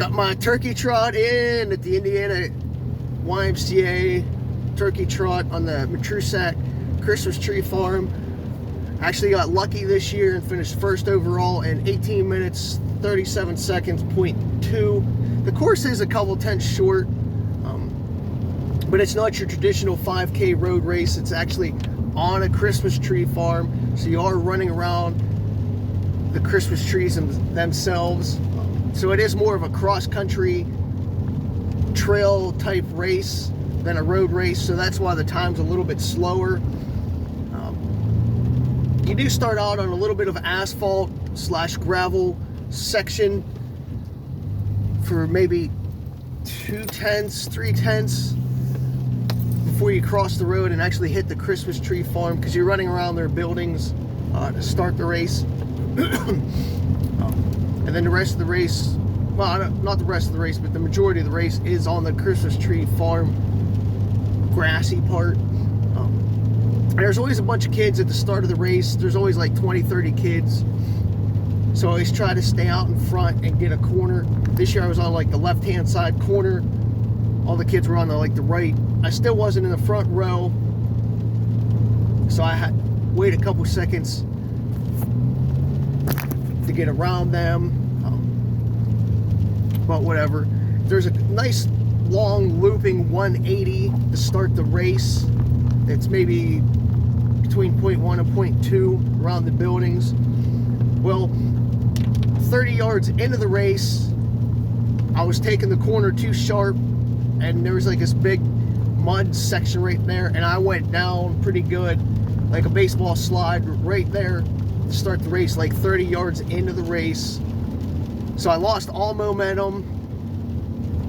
Got my turkey trot in at the Indiana YMCA Turkey Trot on the Matrusak Christmas tree farm. Actually got lucky this year and finished first overall in 18 minutes 37 seconds, .2. The course is a couple tenths short, but it's not your traditional 5K road race. It's actually on a Christmas tree farm, so you are running around the Christmas trees themselves. So it is more of a cross-country trail type race than a road race, so that's why the time's a little bit slower. You do start out on a little bit of asphalt / gravel section for maybe 2/10, 3/10 before you cross the road and actually hit the Christmas tree farm, because you're running around their buildings to start the race. And then the rest of the race, well, not the rest of the race, but the majority of the race is on the Christmas tree farm grassy part. There's always a bunch of kids at the start of the race. There's always like 20-30 kids, so I always try to stay out in front and get a corner. This year I was on like the left hand side corner, all the kids were on the right. I still wasn't in the front row, so I had to wait a couple seconds to get around them, but whatever. There's a nice long looping 180 to start the race. It's maybe between .1 and .2 around the buildings. Well, 30 yards into the race, I was taking the corner too sharp, and there was like this big mud section right there, and I went down pretty good, like a baseball slide right there to start the race, like 30 yards into the race. So I lost all momentum.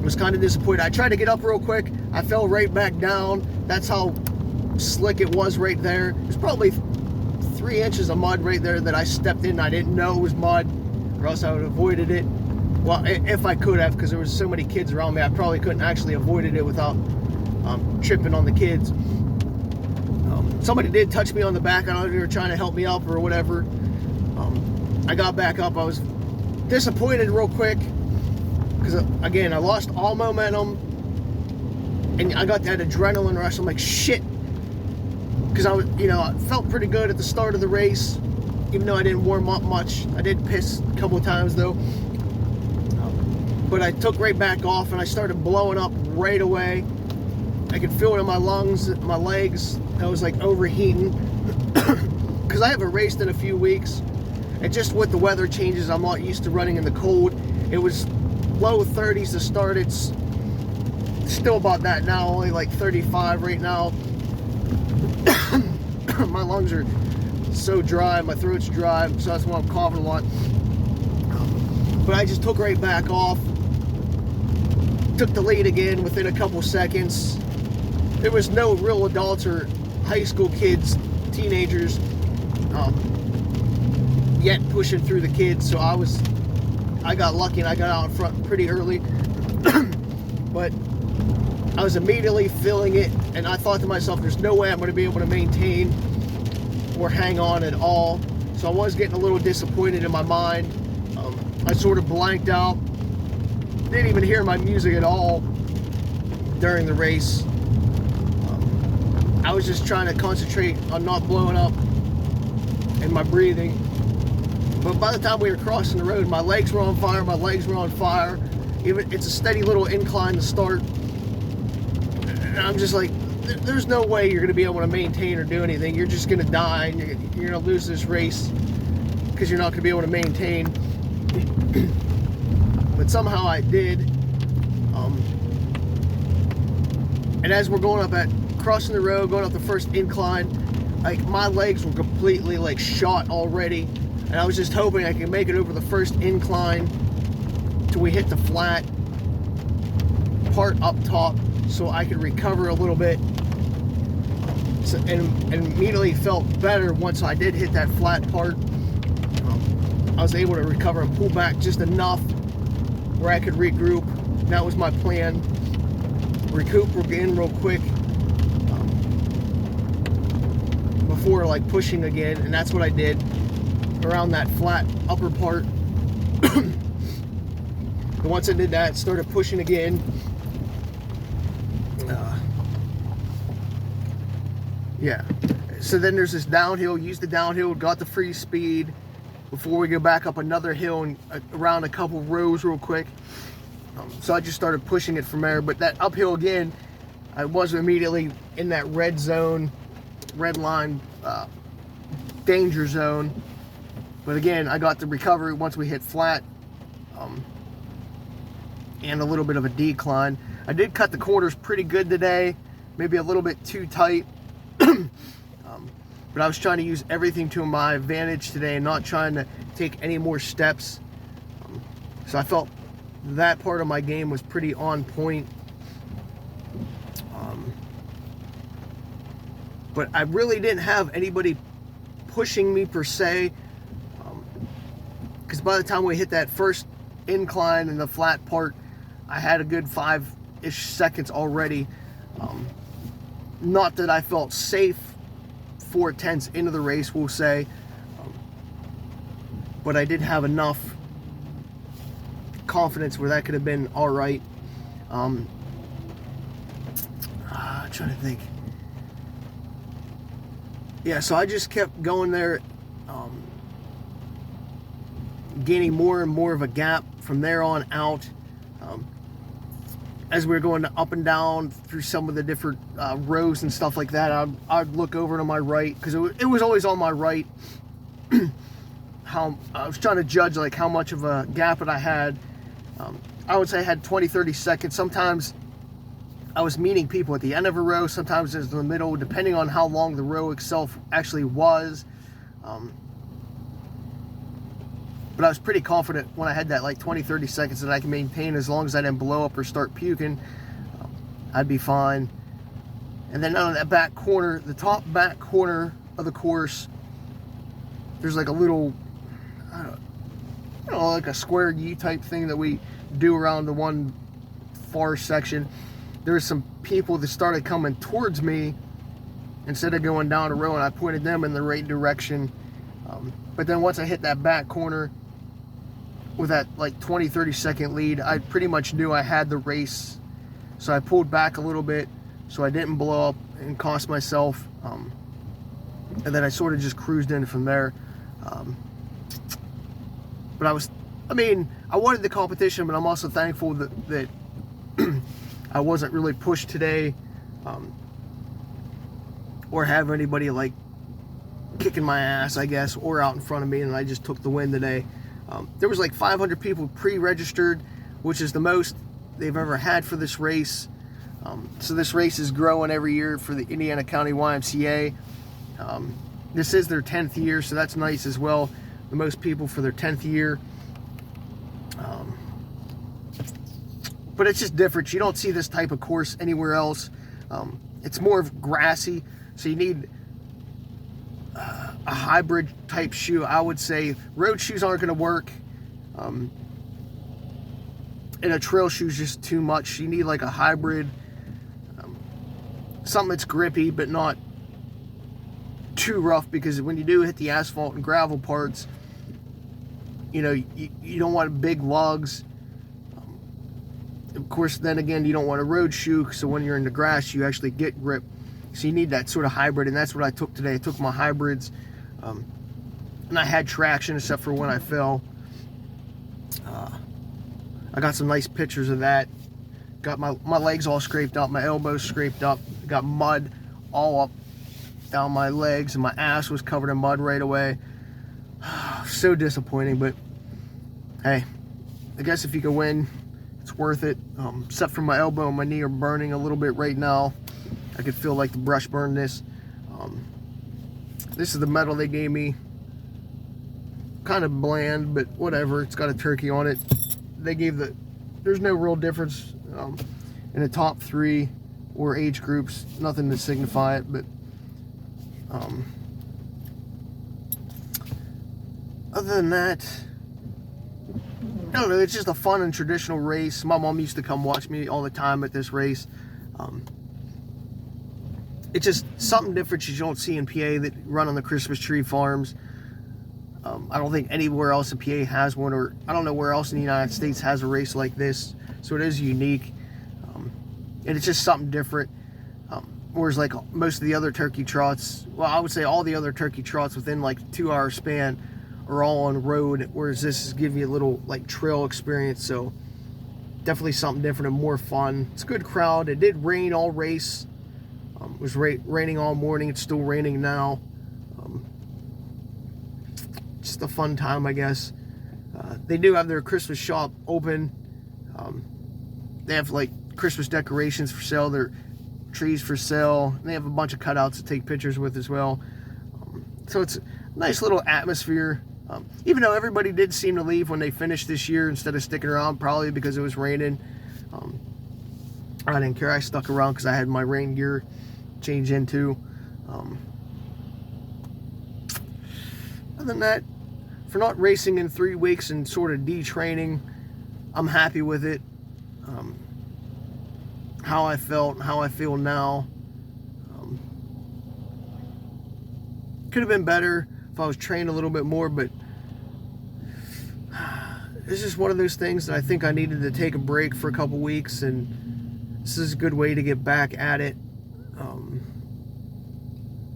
I was kind of disappointed. I tried to get up real quick. I fell right back down. That's how slick it was right there. There's probably 3 inches of mud right there that I stepped in. I didn't know it was mud, or else I would have avoided it. Well, if I could have, because there was so many kids around me, I probably couldn't actually avoided it without tripping on the kids. Somebody did touch me on the back. I don't know if they were trying to help me up or whatever. I got back up. I was disappointed real quick because, again, I lost all momentum, and I got that adrenaline rush. I'm like, shit. Because I felt pretty good at the start of the race, even though I didn't warm up much. I did piss a couple of times though, but I took right back off and I started blowing up right away. I could feel it in my lungs, my legs. I was like overheating because I haven't raced in a few weeks, and just with the weather changes, I'm not used to running in the cold. It was low 30s to start. It's still about that now, only like 35 right now. My lungs are so dry, my throat's dry, so that's why I'm coughing a lot. But I just took right back off, took the lead again within a couple seconds. There was no real adults or high school kids, teenagers, yet pushing through the kids, so I got lucky and I got out in front pretty early. But I was immediately feeling it, and I thought to myself, there's no way I'm going to be able to maintain or hang on at all. So I was getting a little disappointed in my mind. I sort of blanked out, didn't even hear my music at all during the race. I was just trying to concentrate on not blowing up and my breathing. But by the time we were crossing the road, my legs were on fire, my legs were on fire. Even it's a steady little incline to start. And I'm just like, there's no way you're going to be able to maintain or do anything. You're just going to die, and you're going to lose this race because you're not going to be able to maintain. But somehow I did. And as we're going up crossing the road, going up the first incline, like my legs were completely like shot already, and I was just hoping I could make it over the first incline till we hit the flat part up top, so I could recover a little bit. So, and immediately felt better once I did hit that flat part. I was able to recover and pull back just enough where I could regroup. That was my plan. Recoup again real quick before like pushing again, and that's what I did around that flat upper part. once I did that, started pushing again. Yeah. So then there's this downhill. Used the downhill, got the free speed before we go back up another hill and around a couple rows real quick. So I just started pushing it from there. But that uphill again, I was immediately in that red zone, red line, danger zone. But again, I got the recovery once we hit flat, and a little bit of a decline. I did cut the corners pretty good today, maybe a little bit too tight. But I was trying to use everything to my advantage today and not trying to take any more steps. So I felt that part of my game was pretty on point. But I really didn't have anybody pushing me per se. Because by the time we hit that first incline and the flat part, I had a good 5-ish seconds already. Not that I felt safe 4/10 into the race, we'll say, but I did have enough confidence where that could have been all right. I'm trying to think. Yeah, so I just kept going there, gaining more and more of a gap from there on out. As we were going up and down through some of the different rows and stuff like that, I'd look over to my right, because it was always on my right. How I was trying to judge like how much of a gap that I had. I would say I had 20-30 seconds. Sometimes I was meeting people at the end of a row, sometimes it was in the middle, depending on how long the row itself actually was. But I was pretty confident when I had that like 20-30 seconds that I can maintain, as long as I didn't blow up or start puking, I'd be fine. And then on that back corner, the top back corner of the course, there's like a little, I don't know, like a square U type thing that we do around the one far section. There's some people that started coming towards me instead of going down a row, and I pointed them in the right direction. But then once I hit that back corner with that like 20-30 second lead, I pretty much knew I had the race. So I pulled back a little bit so I didn't blow up and cost myself. And then I sort of just cruised in from there. But I wanted the competition, but I'm also thankful that I wasn't really pushed today, or have anybody like kicking my ass, I guess, or out in front of me, and I just took the win today. There was like 500 people pre-registered, which is the most they've ever had for this race. So this race is growing every year for the Indiana County YMCA. This is their 10th year, so that's nice as well. The most people for their 10th year. But it's just different. You don't see this type of course anywhere else. It's more of grassy, so you need a hybrid type shoe. I would say road shoes aren't going to work, and a trail shoe is just too much. You need like a hybrid, something that's grippy but not too rough, because when you do hit the asphalt and gravel parts, you know, you don't want big lugs. Of course, then again, you don't want a road shoe, so when you're in the grass you actually get grip. So you need that sort of hybrid, and that's what I took today. I took my hybrids, and I had traction except for when I fell. I got some nice pictures of that. Got my legs all scraped up, my elbows scraped up, got mud all up down my legs, and my ass was covered in mud right away. So disappointing, but hey, I guess if you can win, it's worth it. Except for my elbow and my knee are burning a little bit right now. I could feel like the brush burned this. This is the medal they gave me. Kind of bland, but whatever. It's got a turkey on it. They gave there's no real difference in the top 3 or age groups. Nothing to signify it, but other than that, I don't know. It's just a fun and traditional race. My mom used to come watch me all the time at this race. It's just something different you don't see in PA that run on the Christmas tree farms. I don't think anywhere else in PA has one, or I don't know where else in the United States has a race like this. So it is unique, and it's just something different. Whereas like most of the other turkey trots, well, I would say all the other turkey trots within like 2-hour span are all on road, whereas this is giving you a little like trail experience. So definitely something different and more fun. It's a good crowd. It did rain all race. It was raining all morning. It's still raining now. Just a fun time, I guess. They do have their Christmas shop open. They have like Christmas decorations for sale. Their trees for sale. And they have a bunch of cutouts to take pictures with as well. So it's a nice little atmosphere. Even though everybody did seem to leave when they finished this year instead of sticking around, probably because it was raining. I didn't care. I stuck around because I had my rain gear change into. Other than that, for not racing in 3 weeks and sort of detraining, I'm happy with it. How I felt, how I feel now. Could have been better if I was trained a little bit more, but it's just one of those things that I think I needed to take a break for a couple weeks, and this is a good way to get back at it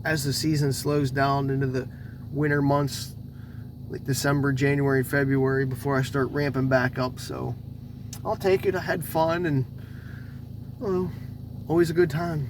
as the season slows down into the winter months, like December, January, February, before I start ramping back up. So I'll take it. I had fun, and always a good time.